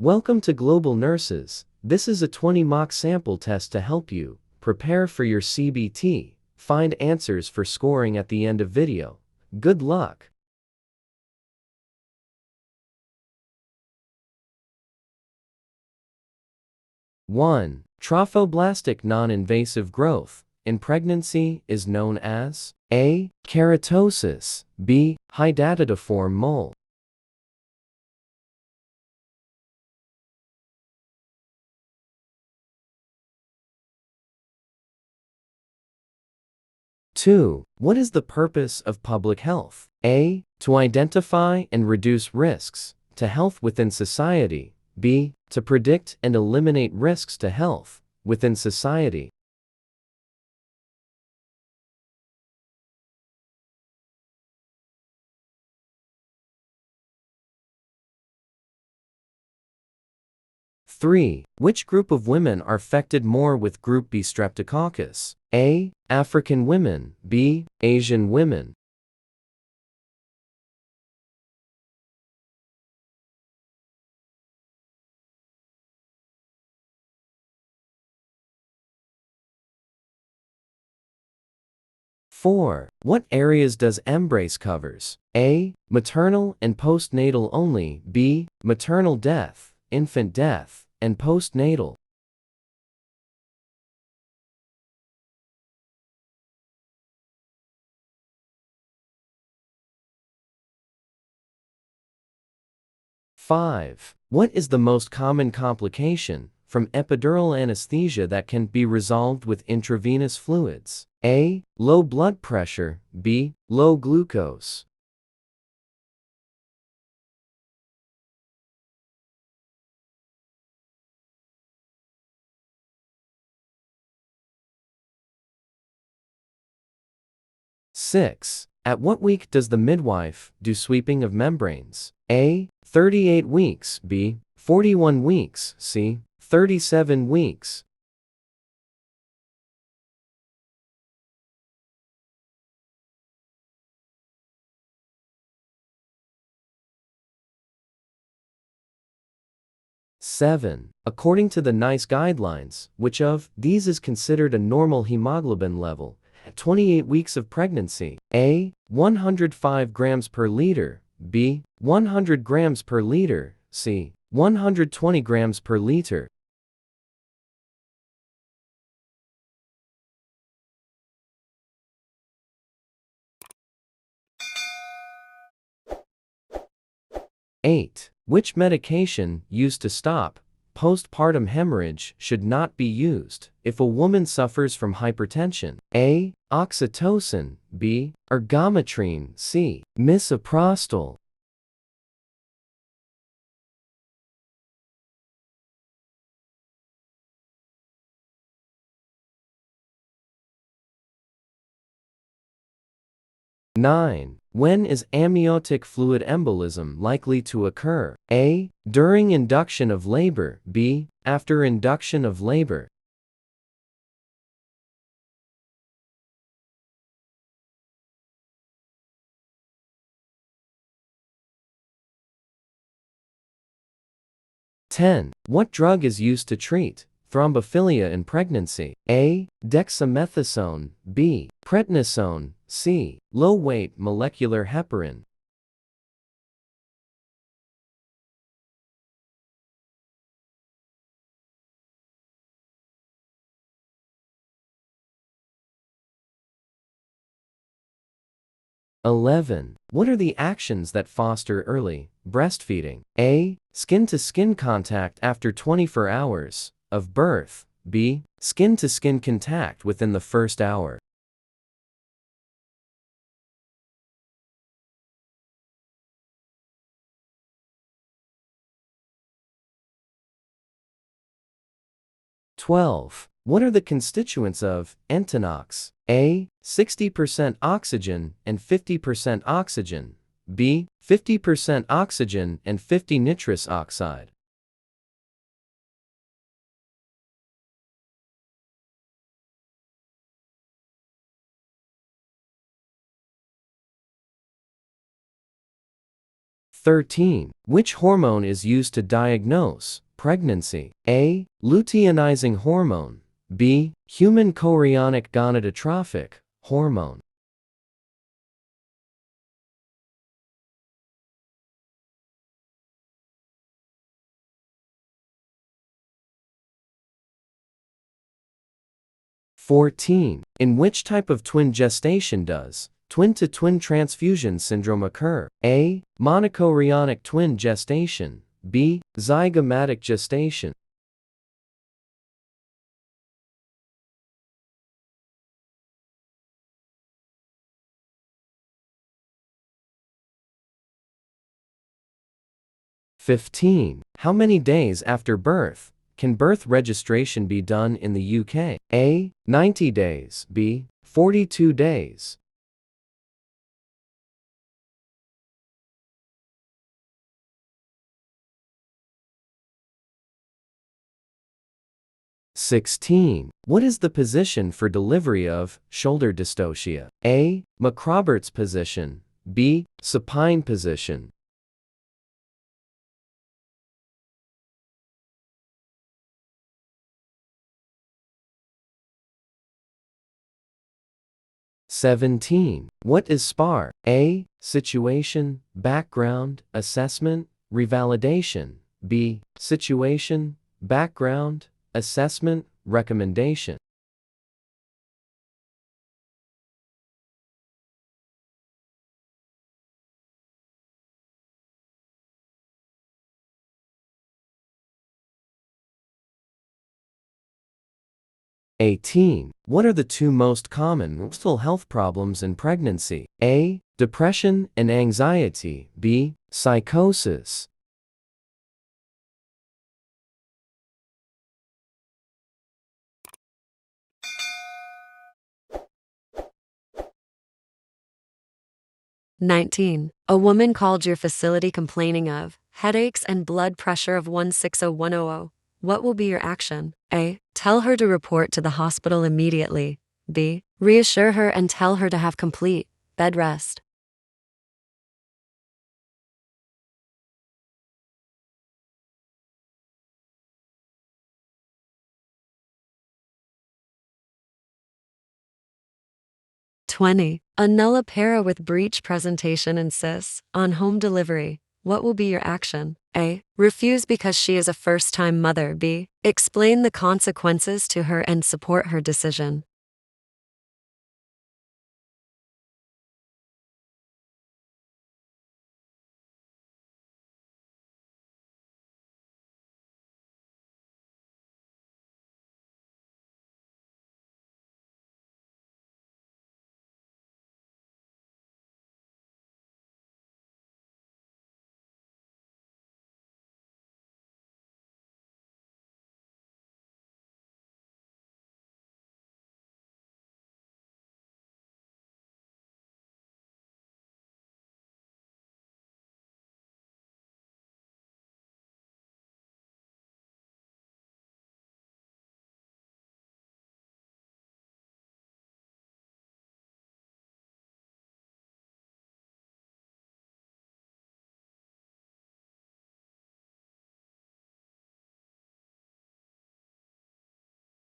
Welcome to Global Nurses. This is a 20 mock sample test to help you prepare for your CBT. Find answers for scoring at the end of video. Good luck. One. Trophoblastic non-invasive growth in pregnancy is known as A. Keratosis, B. Hydatidiform mole. Two. What is the purpose of public health? A. To identify and reduce risks to health within society. B. To predict and eliminate risks to health within society. Three. Which group of women are affected more with Group B streptococcus? A. African women. B. Asian women. Four. What areas does embrace covers? A. Maternal and postnatal only. B. Maternal death, infant death, and postnatal. Five. What is the most common complication from epidural anesthesia that can be resolved with intravenous fluids? A. Low blood pressure. B. Low glucose. Six. At what week does the midwife do sweeping of membranes? A. 38 weeks. B. 41 weeks. C. 37 weeks. Seven. According to the NICE guidelines, which of these is considered a normal hemoglobin level at 28 weeks of pregnancy? A. 105 grams per liter. B. 100 grams per liter. C. 120 grams per liter. Eight. Which medication used to stop postpartum hemorrhage should not be used if a woman suffers from hypertension? A. Oxytocin. B. Ergometrine. C. Misoprostol. Nine. When is amniotic fluid embolism likely to occur? A. During induction of labor. B. After induction of labor. Ten. What drug is used to treat thrombophilia in pregnancy? A. Dexamethasone. B. Prednisone. C. Low-weight molecular heparin. Eleven. What are the actions that foster early breastfeeding? A. Skin-to-skin contact after 24 hours of birth. B. Skin-to-skin contact within the first hour. Twelve. What are the constituents of Entonox? A. 60% oxygen and 50% oxygen. B. 50% oxygen and 50 nitrous oxide. 13. Which hormone is used to diagnose pregnancy? A. Luteinizing hormone. B. Human chorionic gonadotrophic hormone. In which type of twin gestation does twin-to-twin transfusion syndrome occur? A. Monochorionic twin gestation. B. Zygomatic gestation. How many days after birth can birth registration be done in the UK? A. 90 days. B. 42 days. What is the position for delivery of shoulder dystocia? A. McRoberts position. B. Supine position. What is SPAR? A. Situation, background, assessment, revalidation. B. Situation, background, assessment, recommendation. What are the two most common mental health problems in pregnancy? A. Depression and anxiety. B. Psychosis. A woman called your facility complaining of headaches and blood pressure of 160/100. What will be your action? A. Tell her to report to the hospital immediately. B. Reassure her and tell her to have complete bed rest. A nullipara with breech presentation insists on home delivery. What will be your action? A. Refuse because she is a first-time mother. B. Explain the consequences to her and support her decision.